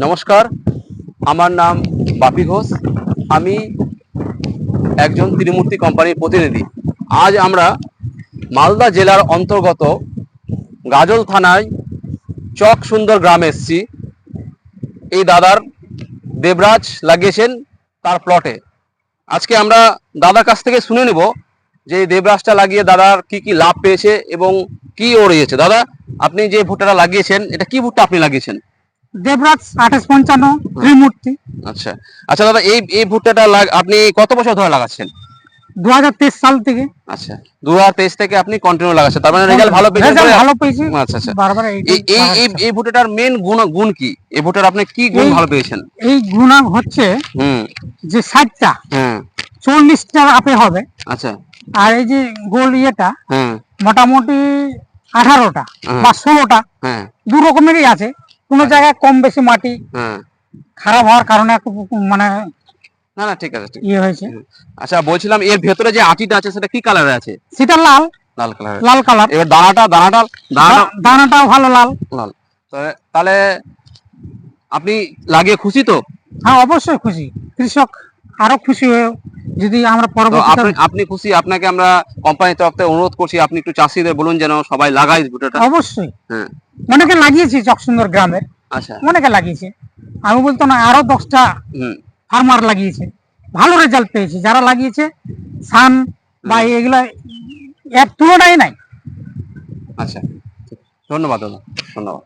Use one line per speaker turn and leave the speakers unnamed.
নমস্কার, আমার নাম বাপি ঘোষ। আমি একজন ত্রিমূর্তি কোম্পানির প্রতিনিধি। আজ আমরা মালদা জেলার অন্তর্গত গাজল থানায় চক সুন্দর গ্রামে এসেছি। এই দাদার দেবরাজ লাগিয়েছেন তার প্লটে। আজকে আমরা দাদার কাছ থেকে শুনে নেব যে এই দেবরাজটা লাগিয়ে দাদার কি কি লাভ পেয়েছে এবং কি ও রয়েছে। দাদা, আপনি যে ভুট্টাটা লাগিয়েছেন, এটা কি ভুট্টা আপনি লাগিয়েছেন?
দেবরাজ 2855 ত্রিমূর্তি।
আচ্ছা আচ্ছা দাদা, এই এই ভুট্টাটা আপনি কত বছর ধরে লাগাচ্ছেন?
2023 সাল থেকে।
আচ্ছা, 2023 থেকে আপনি কন্টিনিউ লাগাচ্ছেন, তার মানে রেজাল্ট ভালো পেয়েছেন?
রেজাল্ট ভালো পেয়েছি।
আচ্ছা আচ্ছা,
বারবার
এই এই এই এই ভুট্টাটার মেন গুণ কি? এই ভুট্টার আপনি কি গুণ ভালো পেয়েছেন?
এই গুণ হচ্ছে যে 60টা
হ্যাঁ
40টা আপে হবে।
আচ্ছা,
আর এই যে গোল ইয়েটা
হ্যাঁ
মোটামুটি 18টা বা 16টা,
হ্যাঁ
দু রকমেরই আছে। কোনো জায়গায় কম বেশি মাটি
হ্যাঁ
খারাপ হওয়ার কারণে একটু মানে
না না, ঠিক আছে ঠিক
ইয়ে হয়েছে।
আচ্ছা, বলছিলাম এর ভেতরে যে আটিটা আছে সেটা কি কালারে আছে?
সেটা লাল,
লাল কালার।
লাল কালার।
এবার দানাটা
দানাটাও ভালো লাল।
লাল। তাহলে আপনি লাগিয়ে খুশি তো?
হ্যাঁ, অবশ্যই খুশি। কৃষক আরো খুশি হয়ে যদি আমরা
তো
পরবর্তীতে।
আপনি খুশি? আপনাকে আমরা কোম্পানির তরফ থেকে অনুরোধ করছি, আপনি একটু চাষিদের বলুন যেন সবাই লাগায় ভুট্টাটা।
অবশ্যই
হ্যাঁ
অনেকে লাগিয়েছে চকসুন্দর গ্রামের,
আচ্ছা
অনেকে লাগিয়েছে। আমি বলতো না, আরো 10টা ফার্মার লাগিয়েছে, ভালো রেজাল্ট পেয়েছে। যারা লাগিয়েছে সান বা এগুলা এর তুলনায় নাই।
আচ্ছা, ধন্যবাদ দাদা, ধন্যবাদ।